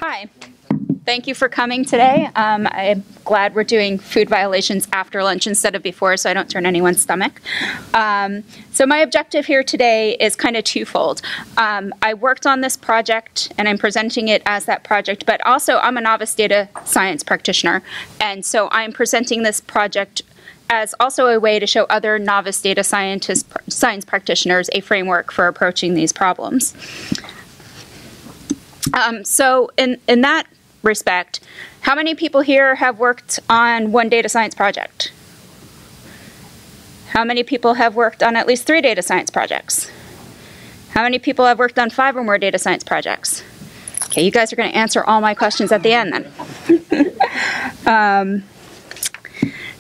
Hi. Thank you for coming today. I'm glad we're doing food violations after lunch instead of before, so I don't turn anyone's stomach. So my objective here today is kind of twofold. I worked on this project, and I'm presenting it as that project, but also I'm a novice data science practitioner, and so I'm presenting this project as also a way to show other novice data science practitioners a framework for approaching these problems. So in that respect, how many people here have worked on one data science project? How many people have worked on at least 3 data science projects? How many people have worked on 5 or more data science projects? Okay, you guys are going to answer all my questions at the end then.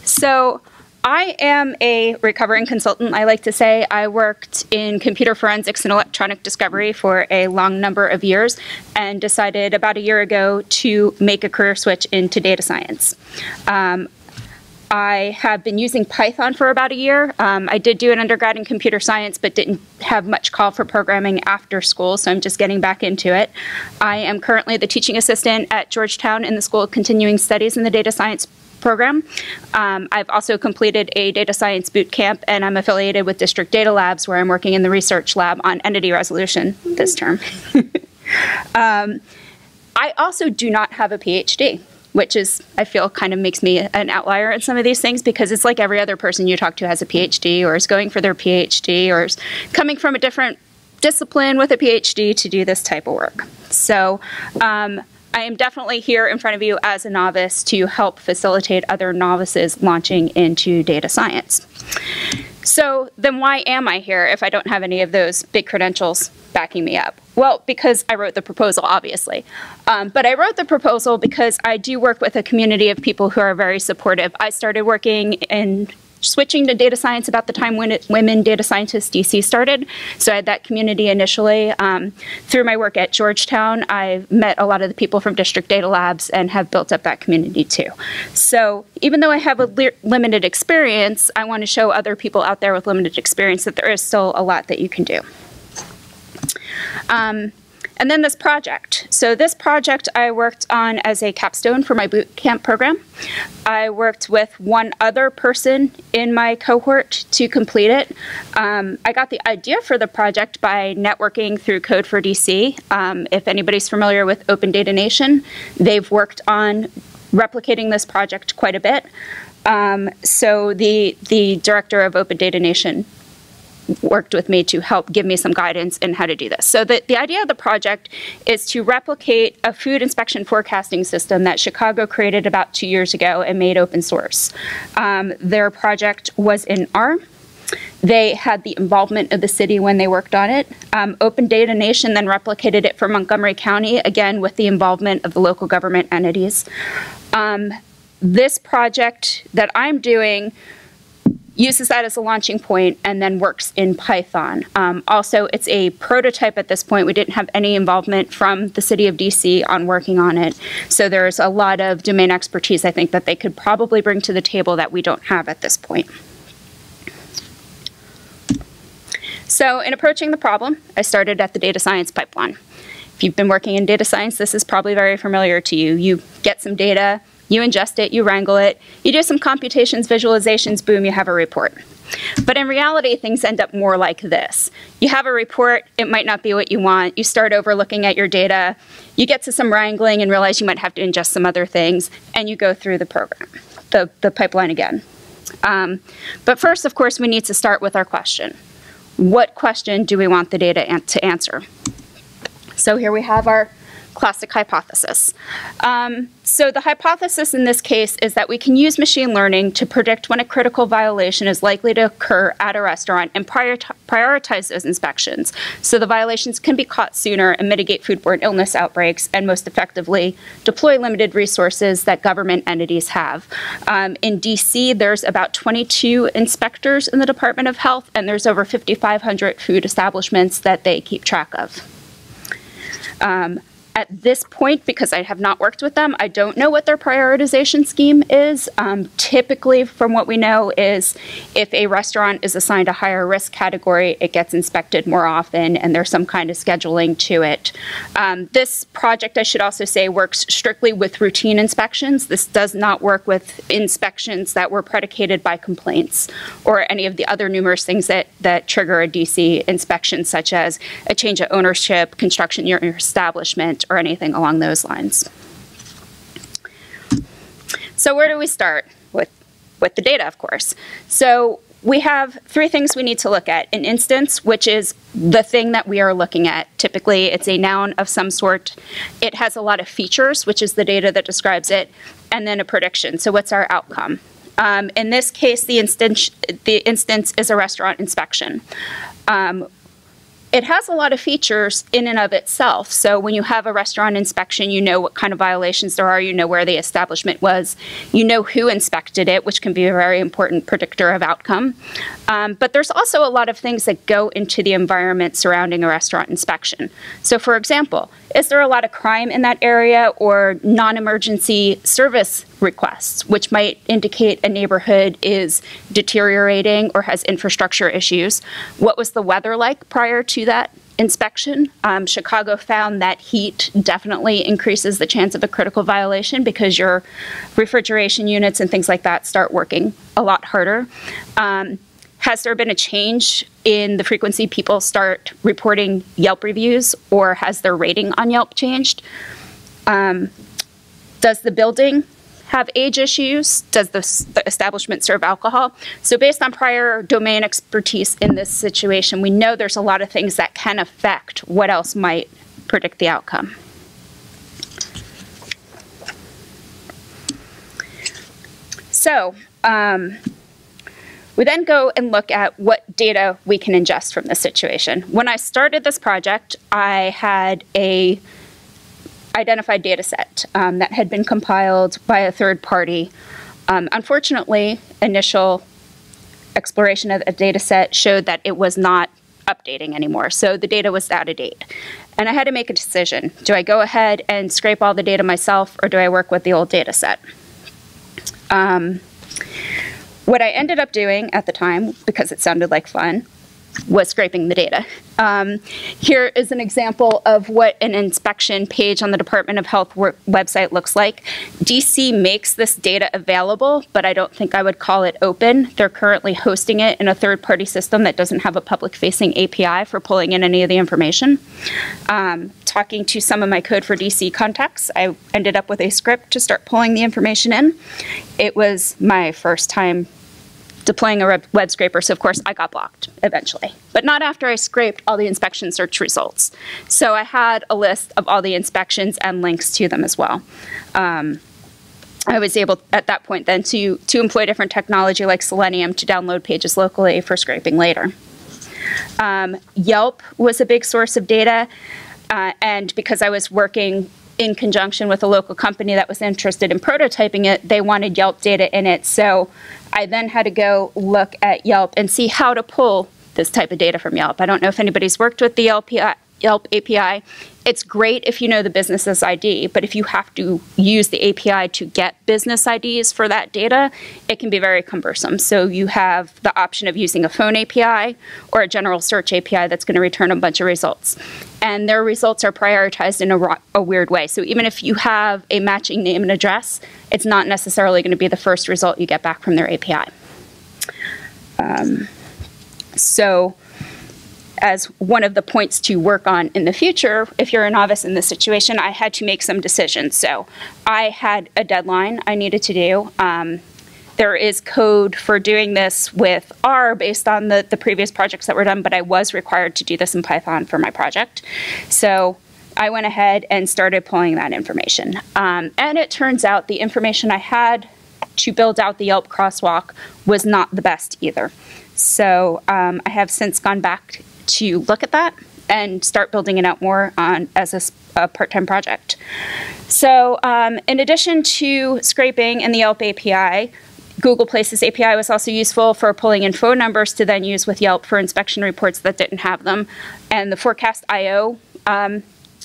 So I am a recovering consultant, I like to say. I worked in computer forensics and electronic discovery for a long number of years and decided about a year ago to make a career switch into data science. I have been using Python for about a year. I did do an undergrad in computer science, but didn't have much call for programming after school, so I'm just getting back into it. I am currently the teaching assistant at Georgetown in the School of Continuing Studies in the Data Science program. I've also completed a data science boot camp, and I'm affiliated with District Data Labs, where I'm working in the research lab on entity resolution this term. I also do not have a PhD, which is, I feel, kind of makes me an outlier in some of these things, because it's like every other person you talk to has a PhD or is going for their PhD or is coming from a different discipline with a PhD to do this type of work. So I am definitely here in front of you as a novice to help facilitate other novices launching into data science. So then why am I here if I don't have any of those big credentials backing me up? Well, because I wrote the proposal, obviously. But I wrote the proposal because I do work with a community of people who are very supportive. I started working in switching to data science about the time when Women Data Scientists DC started. So I had that community initially. Through my work at Georgetown, I've met a lot of the people from District Data Labs and have built up that community too. So even though I have a limited experience, I want to show other people out there with limited experience that there is still a lot that you can do. And then this project. So this project I worked on as a capstone for my boot camp program. I worked with one other person in my cohort to complete it. I got the idea for the project by networking through Code4DC. If anybody's familiar with Open Data Nation, they've worked on replicating this project quite a bit. So the director of Open Data Nation worked with me to help give me some guidance in how to do this. So the idea of the project is to replicate a food inspection forecasting system that Chicago created about 2 years ago and made open source. Their project was in R. They had the involvement of the city when they worked on it. Open Data Nation then replicated it for Montgomery County, again with the involvement of the local government entities. This project that I'm doing uses that as a launching point and then works in Python. Also, it's a prototype at this point. We didn't have any involvement from the city of DC on working on it. So there's a lot of domain expertise, I think, that they could probably bring to the table that we don't have at this point. So in approaching the problem, I started at the data science pipeline. If you've been working in data science, this is probably very familiar to you. You get some data, you ingest it, you wrangle it, you do some computations, visualizations, boom, you have a report. But in reality, things end up more like this. You have a report, it might not be what you want, you start over looking at your data, you get to some wrangling and realize you might have to ingest some other things, and you go through the program, the pipeline again. But first, of course, we need to start with our question. What question do we want the data to answer? So here we have our classic hypothesis. So the hypothesis in this case is that we can use machine learning to predict when a critical violation is likely to occur at a restaurant and prioritize those inspections so the violations can be caught sooner and mitigate foodborne illness outbreaks and most effectively deploy limited resources that government entities have. In DC, there's about 22 inspectors in the Department of Health, and there's over 5,500 food establishments that they keep track of. At this point, because I have not worked with them, I don't know what their prioritization scheme is. Typically, from what we know, is if a restaurant is assigned a higher risk category, it gets inspected more often, and there's some kind of scheduling to it. This project, I should also say, works strictly with routine inspections. This does not work with inspections that were predicated by complaints or any of the other numerous things that trigger a DC inspection, such as a change of ownership, construction near your establishment, or anything along those lines. So where do we start? With the data, of course. So we have three things we need to look at. An instance, which is the thing that we are looking at. Typically, it's a noun of some sort. It has a lot of features, which is the data that describes it, and then a prediction. So what's our outcome? In this case, the instance is a restaurant inspection. It has a lot of features in and of itself. So when you have a restaurant inspection, you know what kind of violations there are, you know where the establishment was, you know who inspected it, which can be a very important predictor of outcome. But there's also a lot of things that go into the environment surrounding a restaurant inspection. So for example, is there a lot of crime in that area or non-emergency service requests, which might indicate a neighborhood is deteriorating or has infrastructure issues? What was the weather like prior to that inspection? Chicago found that heat definitely increases the chance of a critical violation because your refrigeration units and things like that start working a lot harder. Has there been a change in the frequency people start reporting Yelp reviews, or has their rating on Yelp changed? Does the building have age issues? Does the establishment serve alcohol? So based on prior domain expertise in this situation, we know there's a lot of things that can affect what else might predict the outcome. So we then go and look at what data we can ingest from this situation. When I started this project, I had a identified data set that had been compiled by a third party. Unfortunately, initial exploration of a data set showed that it was not updating anymore, so the data was out of date. And I had to make a decision. Do I go ahead and scrape all the data myself, or do I work with the old data set? What I ended up doing at the time, because it sounded like fun, was scraping the data. Here is an example of what an inspection page on the Department of Health website looks like. DC makes this data available, but I don't think I would call it open. They're currently hosting it in a third-party system that doesn't have a public-facing API for pulling in any of the information. Talking to some of my Code for DC contacts, I ended up with a script to start pulling the information in. It was my first time deploying a web scraper, so of course I got blocked eventually, but not after I scraped all the inspection search results. So I had a list of all the inspections and links to them as well. I was able at that point then to employ different technology like Selenium to download pages locally for scraping later. Yelp was a big source of data, and because I was working in conjunction with a local company that was interested in prototyping it, they wanted Yelp data in it. So I then had to go look at Yelp and see how to pull this type of data from Yelp. I don't know if anybody's worked with the Yelp API. It's great if you know the business's ID, but if you have to use the API to get business IDs for that data, it can be very cumbersome. So you have the option of using a phone API or a general search API that's going to return a bunch of results. And their results are prioritized in a weird way. So even if you have a matching name and address, it's not necessarily going to be the first result you get back from their API. So as one of the points to work on in the future, if you're a novice in this situation, I had to make some decisions. So I had a deadline I needed to do. There is code for doing this with R based on the previous projects that were done, but I was required to do this in Python for my project. So I went ahead and started pulling that information. And it turns out the information I had to build out the Yelp crosswalk was not the best either. So I have since gone back to look at that and start building it out more as a part-time project. So in addition to scraping and the Yelp API, Google Places API was also useful for pulling in phone numbers to then use with Yelp for inspection reports that didn't have them. And the Forecast.io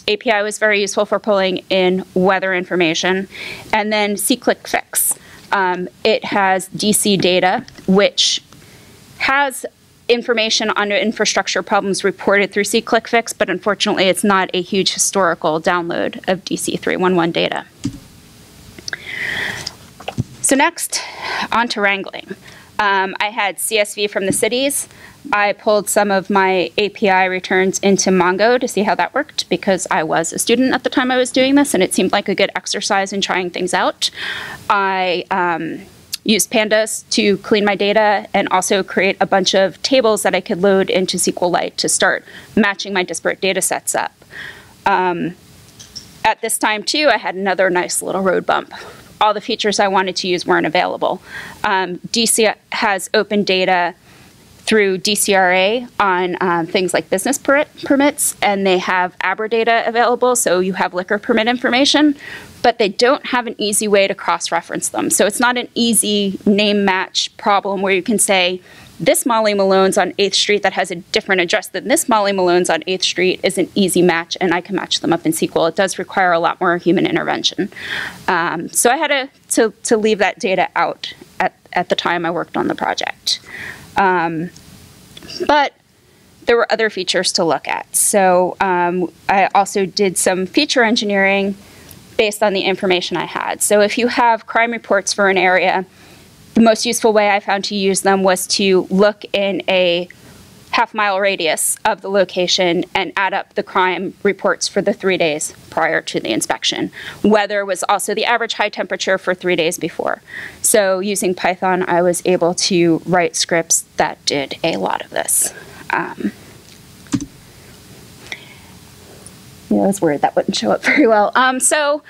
API was very useful for pulling in weather information. And then SeeClickFix. It has DC data, which has information on infrastructure problems reported through SeeClickFix, but unfortunately it's not a huge historical download of DC 311 data. So next, on to wrangling. I had CSV from the cities. I pulled some of my API returns into Mongo to see how that worked, because I was a student at the time I was doing this, and it seemed like a good exercise in trying things out. I used pandas to clean my data and also create a bunch of tables that I could load into SQLite to start matching my disparate data sets up. At this time, too, I had another nice little road bump. All the features I wanted to use weren't available. DC has open data through DCRA on things like business permits, and they have ABRA data available, so you have liquor permit information, but they don't have an easy way to cross-reference them. So it's not an easy name match problem where you can say, this Molly Malone's on 8th Street that has a different address than this Molly Malone's on 8th Street is an easy match, and I can match them up in SQL. It does require a lot more human intervention. So I had to leave that data out at the time I worked on the project. But there were other features to look at. So I also did some feature engineering based on the information I had. So if you have crime reports for an area, the most useful way I found to use them was to look in a half-mile radius of the location and add up the crime reports for the 3 days prior to the inspection. Weather was also the average high temperature for 3 days before. So using Python, I was able to write scripts that did a lot of this. I was worried that wouldn't show up very well. So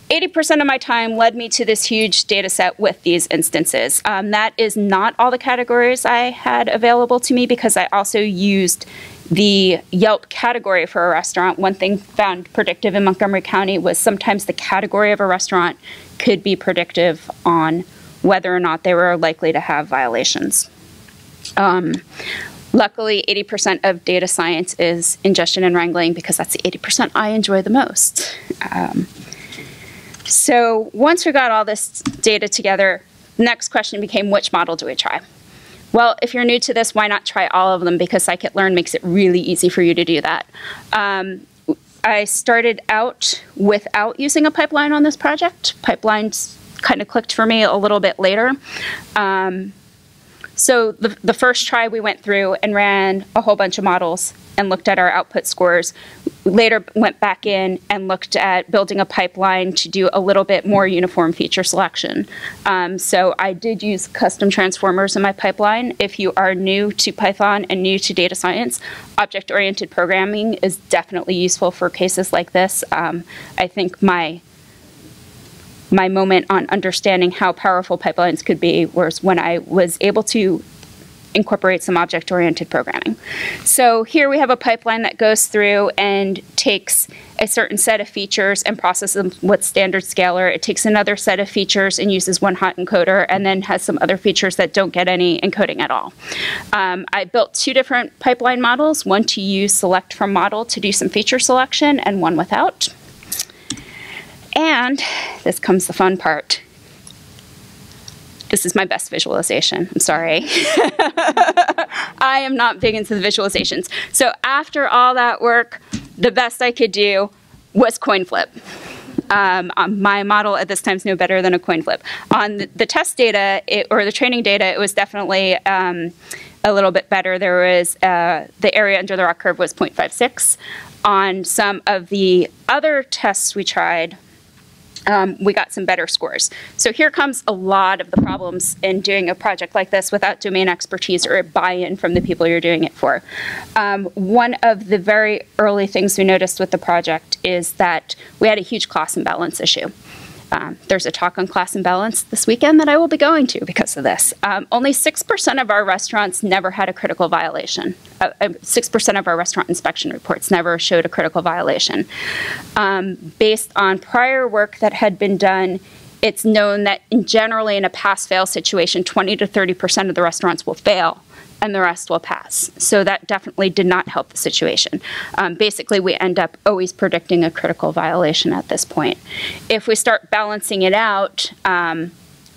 80% of my time led me to this huge data set with these instances. That is not all the categories I had available to me, because I also used the Yelp category for a restaurant. One thing found predictive in Montgomery County was sometimes the category of a restaurant could be predictive on whether or not they were likely to have violations. Luckily, 80% of data science is ingestion and wrangling, because that's the 80% I enjoy the most. So once we got all this data together, the next question became, which model do we try? Well, if you're new to this, why not try all of them? Because scikit-learn makes it really easy for you to do that. I started out without using a pipeline on this project. Pipelines kind of clicked for me a little bit later. So the first try, we went through and ran a whole bunch of models and looked at our output scores. Later went back in and looked at building a pipeline to do a little bit more uniform feature selection. So I did use custom transformers in my pipeline. If you are new to Python and new to data science, object-oriented programming is definitely useful for cases like this. I think my moment on understanding how powerful pipelines could be was when I was able to incorporate some object-oriented programming. So here we have a pipeline that goes through and takes a certain set of features and processes them with standard scalar. It takes another set of features and uses one hot encoder, and then has some other features that don't get any encoding at all. I built 2 different pipeline models, one to use select from model to do some feature selection, and one without. And this comes the fun part. This is my best visualization. I'm sorry. I am not big into the visualizations. So after all that work, the best I could do was coin flip. My model at this time is no better than a coin flip. On the test data, or the training data, it was definitely a little bit better. There was, the area under the ROC curve was 0.56. On some of the other tests we tried, we got some better scores. So here comes a lot of the problems in doing a project like this without domain expertise or buy-in from the people you're doing it for. One of the very early things we noticed with the project is that we had a huge class imbalance issue. There's a talk on class imbalance this weekend that I will be going to because of this. Only 6% of our restaurants never had a critical violation. 6% of our restaurant inspection reports never showed a critical violation. Based on prior work that had been done it's known that generally in a pass-fail situation, 20 to 30% of the restaurants will fail and the rest will pass. So that definitely did not help the situation. Basically, we end up always predicting a critical violation at this point. If we start balancing it out a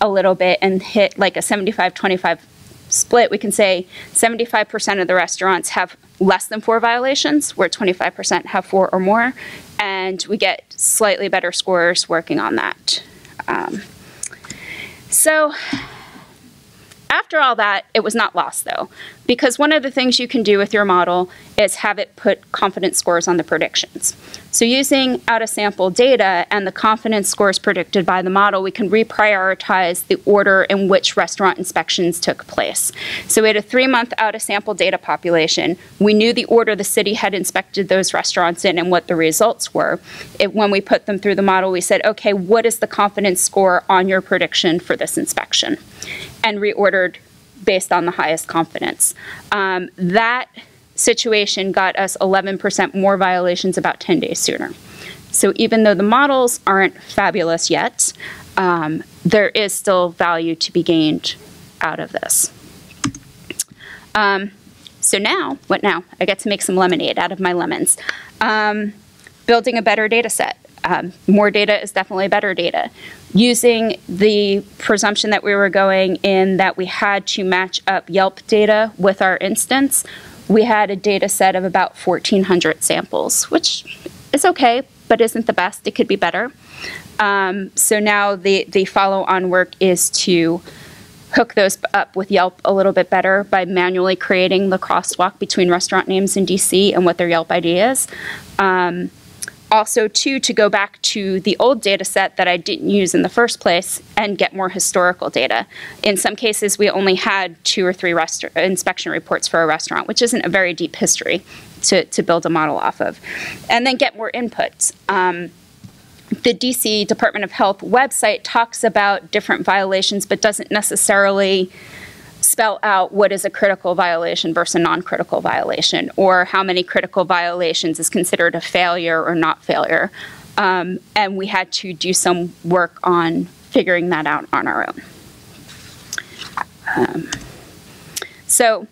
little bit and hit like a 75-25 split, we can say 75% of the restaurants have less than 4 violations, where 25% have 4 or more, and we get slightly better scores working on that. So after all that, it was not lost, though, because one of the things you can do with your model is have it put confidence scores on the predictions. So using out-of-sample data and the confidence scores predicted by the model, we can reprioritize the order in which restaurant inspections took place. So we had a 3-month out-of-sample data population. We knew the order the city had inspected those restaurants in and what the results were. When we put them through the model, we said, okay, what is the confidence score on your prediction for this inspection? And reordered based on the highest confidence. That situation got us 11% more violations about 10 days sooner. So even though the models aren't fabulous yet, there is still value to be gained out of this. So now, what now? I get to make some lemonade out of my lemons. Building a better data set. More data is definitely better data. Using the presumption that we were going in that we had to match up Yelp data with our instance, we had a data set of about 1,400 samples, which is okay, but isn't the best. It could be better. So now the follow-on work is to hook those up with Yelp a little bit better by manually creating the crosswalk between restaurant names in DC and what their Yelp ID is. Also, too, to go back to the old data set that I didn't use in the first place and get more historical data. In some cases, we only had 2 or 3 inspection reports for a restaurant, which isn't a very deep history to build a model off of. And then get more inputs. The DC Department of Health website talks about different violations, but doesn't necessarily spell out what is a critical violation versus a non-critical violation, or how many critical violations is considered a failure or not failure. And we had to do some work on figuring that out on our own. So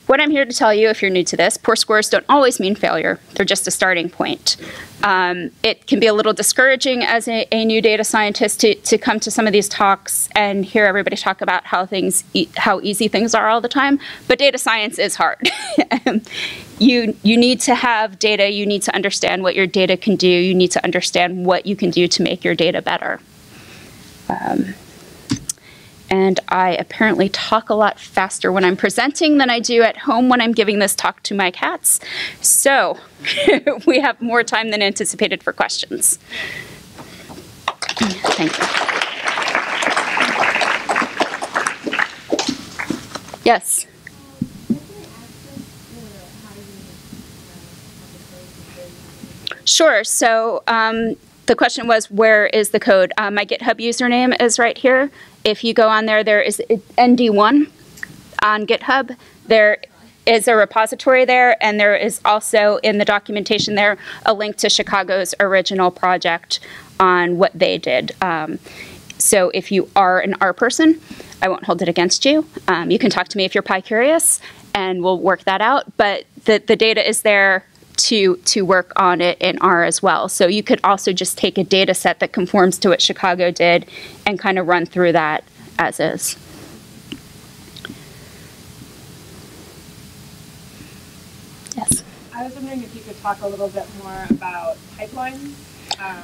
what I'm here to tell you, if you're new to this, poor scores don't always mean failure. They're just a starting point. It can be a little discouraging as a new data scientist to come to some of these talks and hear everybody talk about how easy things are all the time. But data science is hard. You need to have data. You need to understand what your data can do. You need to understand what you can do to make your data better. And I apparently talk a lot faster when I'm presenting than I do at home when I'm giving this talk to my cats. So we have more time than anticipated for questions. Thank you. Yes? Sure. So the question was, where is the code? My GitHub username is right here. If you go on there, there is ND1 on GitHub. There is a repository there, and there is also in the documentation there a link to Chicago's original project on what they did. So if you are an R person, I won't hold it against you. You can talk to me if you're Pi curious, and we'll work that out. But the data is there to work on it in R as well. So you could also just take a data set that conforms to what Chicago did and kind of run through that as is. Yes? I was wondering if you could talk a little bit more about pipelines.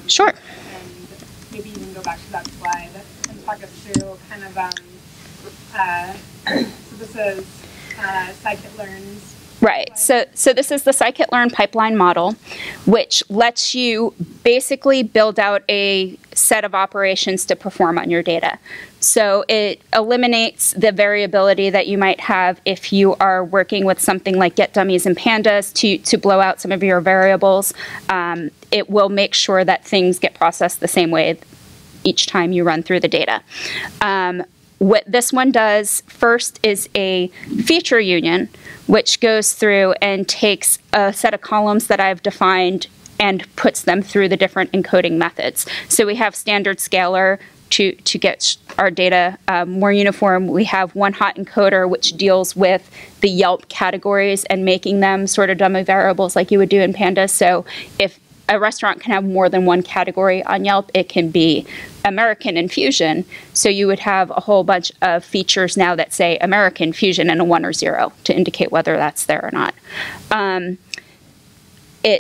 Sure. And maybe even go back to that slide and talk us through kind of, so this is scikit-learn's. Right. So this is the scikit-learn pipeline model, which lets you basically build out a set of operations to perform on your data. So it eliminates the variability that you might have if you are working with something like getDummies and pandas to blow out some of your variables. It will make sure that things get processed the same way each time you run through the data. What this one does first is a feature union, which goes through and takes a set of columns that I've defined and puts them through the different encoding methods. So we have standard scalar to get our data more uniform. We have one hot encoder, which deals with the Yelp categories and making them sort of dummy variables like you would do in Pandas. So if a restaurant can have more than one category on Yelp, it can be American and Fusion. So you would have a whole bunch of features now that say American, Fusion, and a 1 or 0 to indicate whether that's there or not.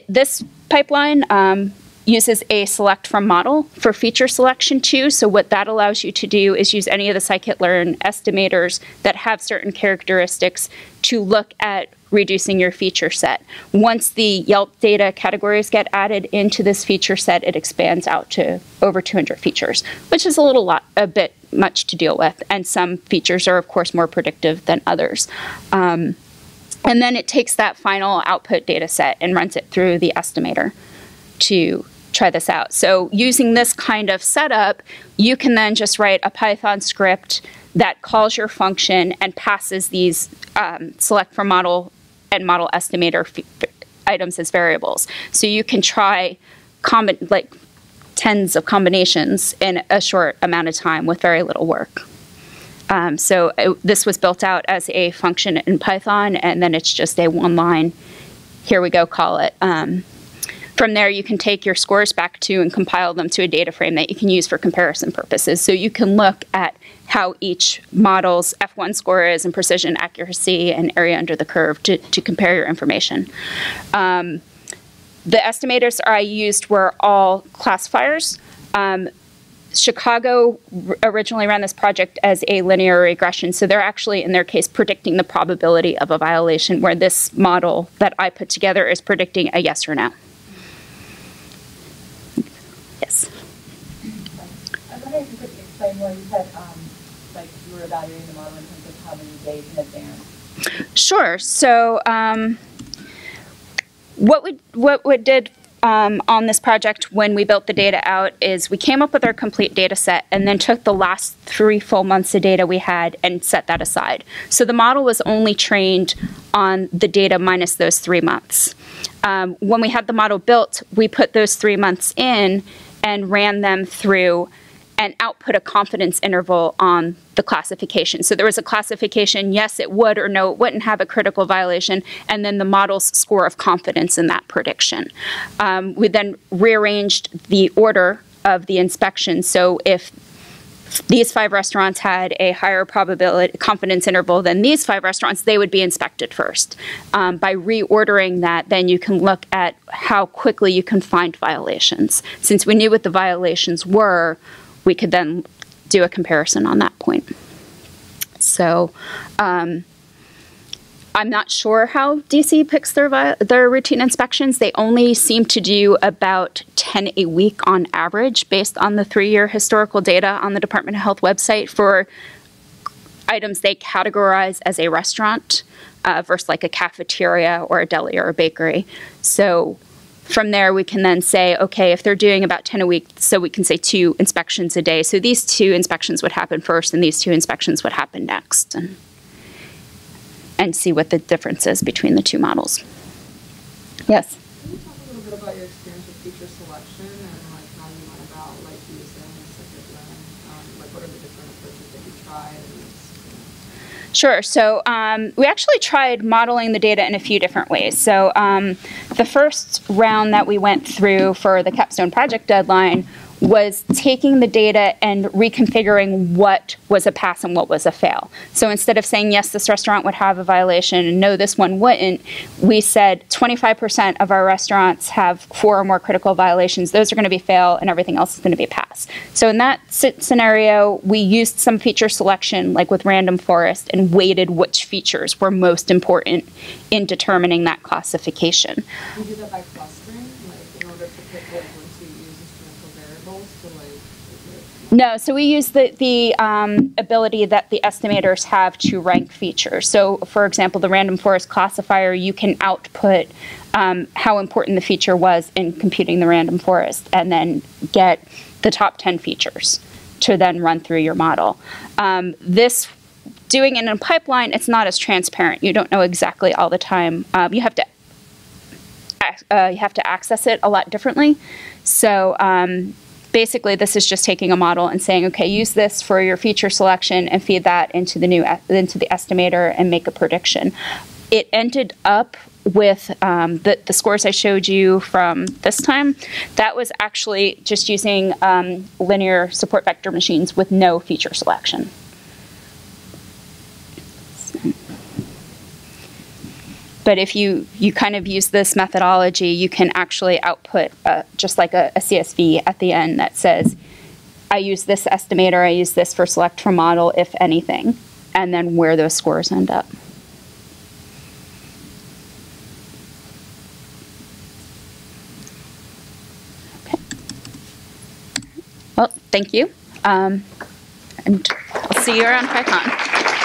This pipeline uses a select from model for feature selection too. So what that allows you to do is use any of the scikit-learn estimators that have certain characteristics to look at reducing your feature set. Once the Yelp data categories get added into this feature set, it expands out to over 200 features, which is a bit much to deal with. And some features are, of course, more predictive than others. And then it takes that final output data set and runs it through the estimator to try this out. So using this kind of setup, you can then just write a Python script that calls your function and passes these select from model and model estimator items as variables. So you can try tens of combinations in a short amount of time with very little work. This was built out as a function in Python, and then it's just a one-line, here we go, call it. From there, you can take your scores back to and compile them to a data frame that you can use for comparison purposes. So you can look at how each model's F1 score is in precision, accuracy, and area under the curve to compare your information. The estimators I used were all classifiers. Chicago originally ran this project as a linear regression, so they're actually, in their case, predicting the probability of a violation, where this model that I put together is predicting a yes or no. Yes? I wonder if you could explain more. You said like you were evaluating the model in terms of how many days in advance. Sure. So what we did on this project when we built the data out is we came up with our complete data set and then took the last 3 full months of data we had and set that aside. So the model was only trained on the data minus those 3 months. When we had the model built, we put those 3 months in and ran them through and output a confidence interval on the classification. So there was a classification, yes, it would, or no, it wouldn't have a critical violation, and then the model's score of confidence in that prediction. We then rearranged the order of the inspection. So if these 5 restaurants had a higher probability confidence interval than these 5 restaurants, they would be inspected first. By reordering that, then you can look at how quickly you can find violations. Since we knew what the violations were, we could then do a comparison on that point. So I'm not sure how DC picks their routine inspections. They only seem to do about 10 a week on average based on the 3-year historical data on the Department of Health website for items they categorize as a restaurant versus like a cafeteria or a deli or a bakery. So from there, we can then say, okay, if they're doing about 10 a week, so we can say 2 inspections a day. So these 2 inspections would happen first, and these 2 inspections would happen next, and see what the difference is between the 2 models. Yes? Can you talk a little bit about your experience with feature selection and like how you went about like using scikit-learn? Like what are the different approaches that you tried? Sure. So we actually tried modeling the data in a few different ways. So the first round that we went through for the Capstone project deadline was taking the data and reconfiguring what was a pass and what was a fail. So instead of saying, yes, this restaurant would have a violation and no, this one wouldn't, we said 25% of our restaurants have 4 or more critical violations. Those are going to be fail and everything else is going to be pass. So in that scenario, we used some feature selection, like with random forest, and weighted which features were most important in determining that classification. You do that by clustering, like in order to pick what ones to use instrumental variables to like. No, so we use the ability that the estimators have to rank features. So, for example, the random forest classifier, you can output how important the feature was in computing the random forest, and then get the top 10 features to then run through your model. Doing it in a pipeline, it's not as transparent. You don't know exactly all the time. You have to access it a lot differently. So basically, this is just taking a model and saying, okay, use this for your feature selection and feed that into the estimator and make a prediction. It ended up with the scores I showed you from this time. That was actually just using linear support vector machines with no feature selection. But if you kind of use this methodology, you can actually output just like a CSV at the end that says, I use this estimator, I use this for select from model, if anything, and then where those scores end up. Okay. Well, thank you. And I'll see you around PyCon.